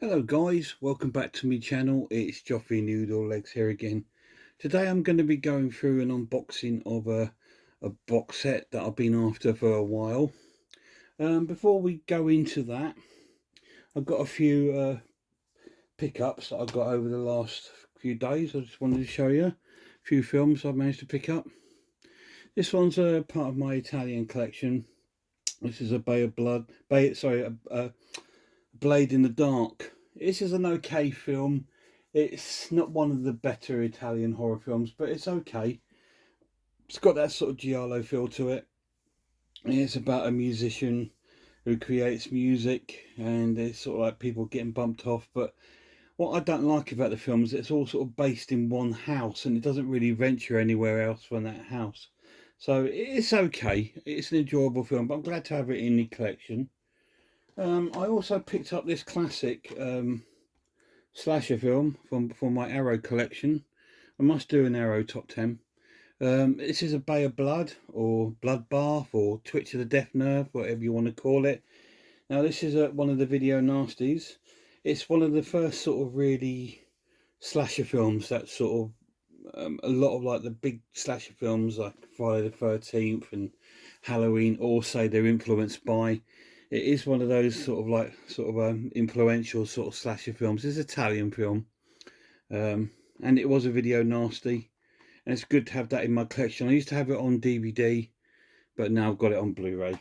Hello guys, welcome back to my channel. It's Joffrey Noodle Legs here again. Today I'm going to be going through an unboxing of a box set that I've been after for a while. Before we go into that, I've got a few pickups that I've got over the last few days. I just wanted to show you a few films I've managed to pick up. This one's a part of my Italian collection. This is a a Blade in the Dark. This is an okay film. It's not one of the better Italian horror films, but it's okay. It's got that sort of giallo feel to it. It's about a musician who creates music, and it's sort of like people getting bumped off. But what I don't like about the film is it's all sort of based in one house, and it doesn't really venture anywhere else from that house. So it's okay. It's an enjoyable film, but I'm glad to have it in the collection. I also picked up this classic slasher film from my Arrow collection. I must do an Arrow top 10. This is a Bay of Blood, or Bloodbath, or Twitch of the Death Nerve, whatever you want to call it. Now this is one of the video nasties. It's one of the first sort of really slasher films that sort of a lot of like the big slasher films like Friday the 13th and Halloween all say they're influenced by. It is one of those influential sort of slasher films. It's an Italian film, and it was a video nasty, and it's good to have that in my collection. I used to have it on DVD, but now I've got it on Blu-ray.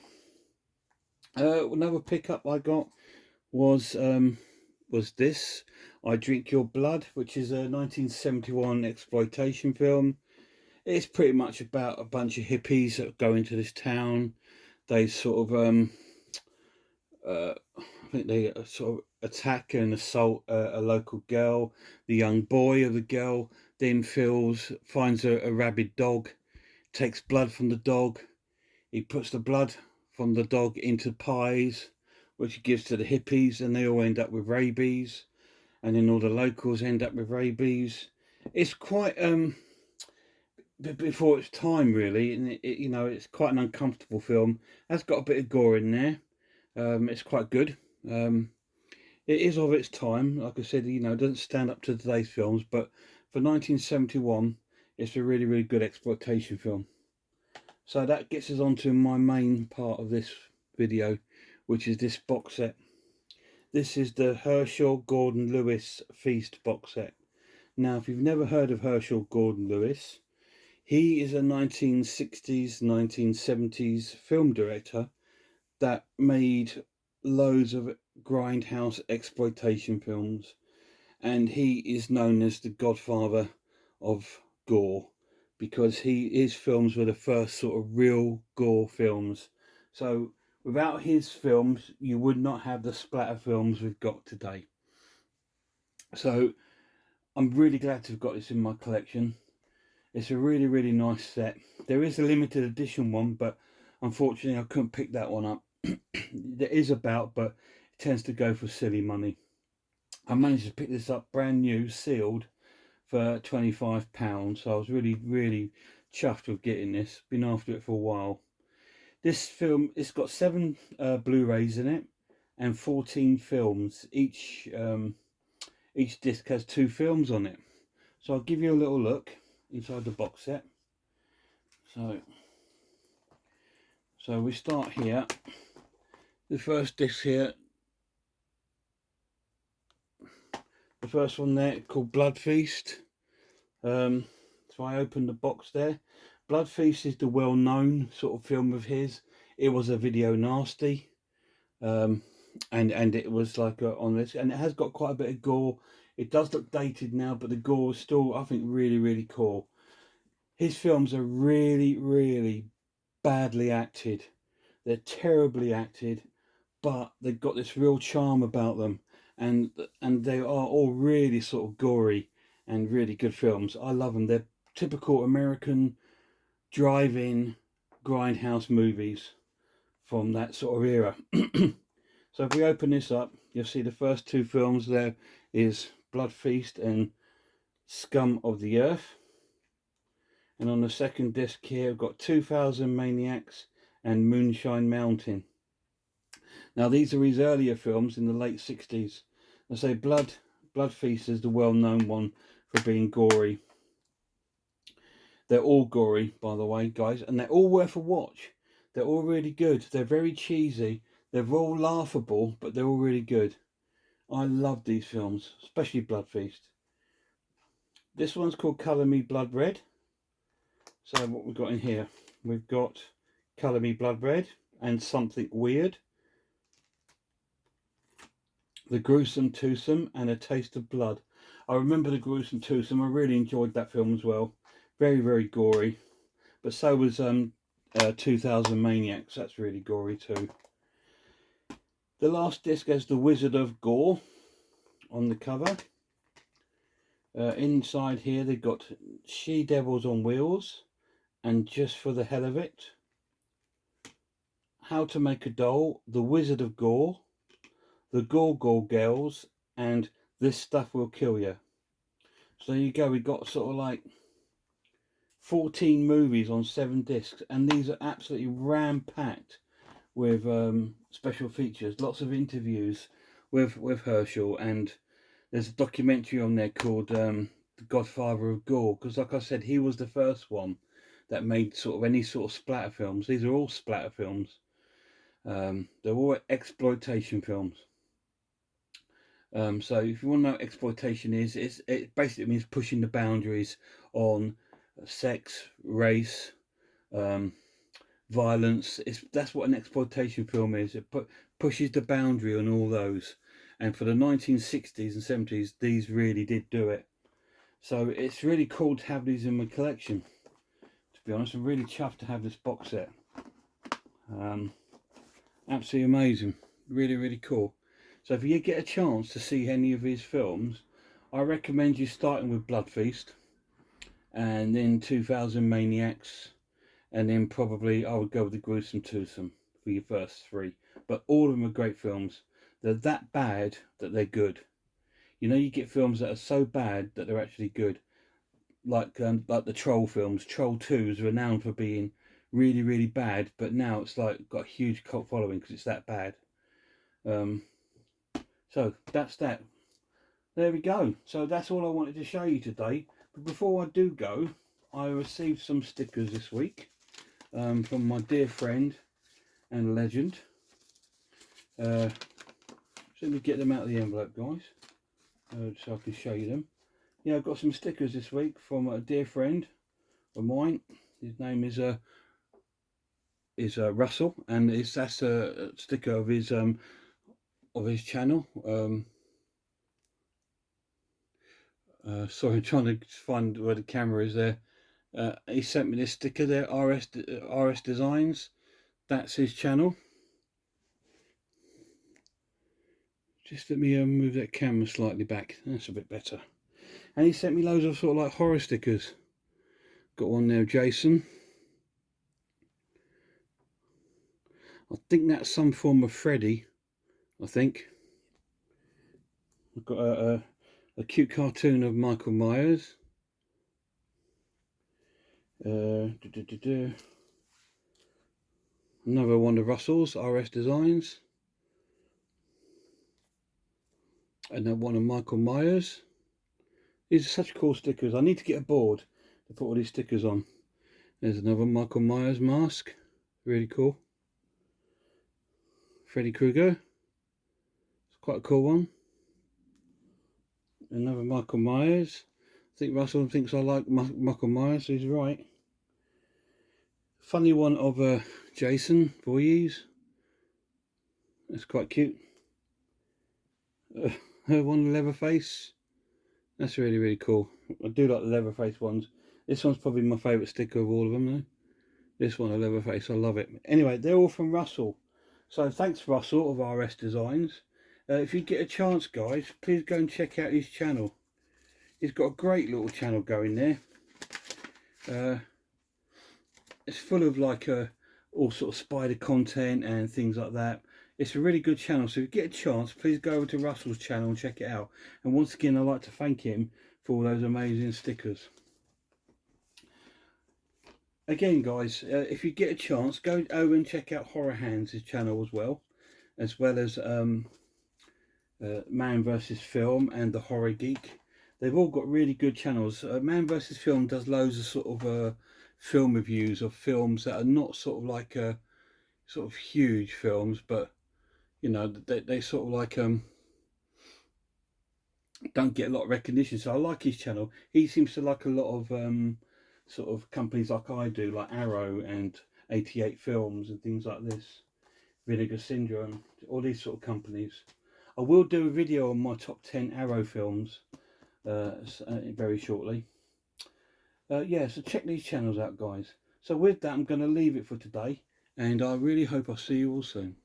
Another pickup I got was this, I Drink Your Blood, which is a 1971 exploitation film. It's pretty much about a bunch of hippies that go into this town. They sort of I think they sort of attack and assault a local girl. The young boy of the girl then finds a rabid dog, takes blood from the dog. He puts the blood from the dog into pies, which he gives to the hippies, and they all end up with rabies. And then all the locals end up with rabies. It's quite before its time, really, and it's quite an uncomfortable film. It's got a bit of gore in there. It's quite good. It is of its time. Like I said, it doesn't stand up to today's films, but for 1971, it's a really, really good exploitation film. So that gets us on to my main part of this video, which is this box set. This is the Herschel Gordon Lewis Feast box set. Now, if you've never heard of Herschel Gordon Lewis, he is a 1960s, 1970s film director that made loads of grindhouse exploitation films, and he is known as the Godfather of gore because his films were the first sort of real gore films. So without his films, you would not have the splatter films we've got today. So I'm really glad to have got this in my collection. It's a really, really nice set. There is a limited edition one, but unfortunately I couldn't pick that one up. There is about, but it tends to go for silly money. I managed to pick this up brand new, sealed, for £25. So I was really, really chuffed with getting this. Been after it for a while. This film, it's got 7 Blu-rays in it and 14 films. Each disc has 2 films on it. So I'll give you a little look inside the box set. So we start here. The first disc here, the first one there, called Blood Feast. So I opened the box there. Blood Feast is the well-known sort of film of his. It was a video nasty, and it was like on this, and it has got quite a bit of gore. It does look dated now, but the gore is still, I think, really, really cool. His films are really, really badly acted. They're terribly acted, but they've got this real charm about them, and they are all really sort of gory and really good films. I love them. They're typical American drive-in grindhouse movies from that sort of era. So if we open this up, you'll see the first 2 films there is Blood Feast and Scum of the Earth. And on the second disc here, we've got 2000 Maniacs and Moonshine Mountain. Now these are his earlier films in the late 60s. I say Blood Feast is the well-known one for being gory. They're all gory, by the way, guys, and they're all worth a watch. They're all really good. They're very cheesy. They're all laughable, but they're all really good. I love these films, especially Blood Feast. This one's called Colour Me Blood Red. So what we've got in here, we've got Colour Me Blood Red and Something Weird, The Gruesome Twosome, and A Taste of Blood. I remember The Gruesome Twosome. I really enjoyed that film as well. Very, very gory. But so was 2000 Maniacs. That's really gory too. The last disc has The Wizard of Gore on the cover. Inside here they've got She Devils on Wheels and Just for the Hell of It, How to Make a Doll, The Wizard of Gore, The Gore Girls, and This Stuff Will Kill You. So there you go, we got sort of like 14 movies on 7 discs, and these are absolutely ram-packed with special features, lots of interviews with Herschel, and there's a documentary on there called The Godfather of Gore, because like I said, he was the first one that made sort of any sort of splatter films. These are all splatter films. They're all exploitation films. So if you want to know what exploitation is, it basically means pushing the boundaries on sex, race, violence. That's what an exploitation film is. It pushes the boundary on all those. And for the 1960s and 70s, these really did do it. So it's really cool to have these in my collection. To be honest, I'm really chuffed to have this box set. Absolutely amazing. Really, really cool. So if you get a chance to see any of his films, I recommend you starting with Blood Feast, and then 2000 Maniacs, and then probably I would go with The Gruesome Twosome for your first 3. But all of them are great films. They're that bad that they're good. You know, you get films that are so bad that they're actually good. Like the Troll films. Troll 2 is renowned for being really, really bad, but now it's like got a huge cult following because it's that bad. So that's that. There we go. So that's all I wanted to show you today. But before I do go, I received some stickers this week from my dear friend and legend. So let me get them out of the envelope, guys, so I can show you them. Yeah, I've got some stickers this week from a dear friend of mine. His name is Russell, and that's a sticker of his channel. Sorry, I'm trying to find where the camera is there. He sent me this sticker there, RS Designs. That's his channel. Just let me move that camera slightly back. That's a bit better. And he sent me loads of sort of like horror stickers. Got one there, Jason. I think that's some form of Freddy. I think. I've got a cute cartoon of Michael Myers. Another one of Russell's, RS Designs. And then one of Michael Myers. These are such cool stickers. I need to get a board to put all these stickers on. There's another Michael Myers mask. Really cool. Freddy Krueger. It's quite a cool one. Another Michael Myers. I think Russell thinks I like Michael Myers, so he's right. Funny one of Jason Voorhees. That's quite cute. One Leatherface. That's really, really cool. I do like the Leatherface ones. This one's probably my favourite sticker of all of them though. This one, a Leatherface, I love it. Anyway, they're all from Russell. So thanks Russell of RS Designs. If you get a chance, guys, please go and check out his channel. He's got a great little channel going there. It's full of like all sort of spider content and things like that. It's a really good channel, so if you get a chance, please go over to Russell's channel and check it out. And once again, I'd like to thank him for all those amazing stickers. Again, guys, if you get a chance, go over and check out Horror Hands' channel as well as Man vs Film and The Horror Geek. They've all got really good channels. Man vs Film does loads of sort of film reviews of films that are not sort of like sort of huge films, but you know they sort of like don't get a lot of recognition. So I like his channel. He seems to like a lot of sort of companies like I do, like Arrow and 88 Films and things like this. Vinegar Syndrome, all these sort of companies. I will do a video on my top 10 Arrow films very shortly. Yeah, so check these channels out, guys. So with that, I'm going to leave it for today, and I really hope I'll see you all soon.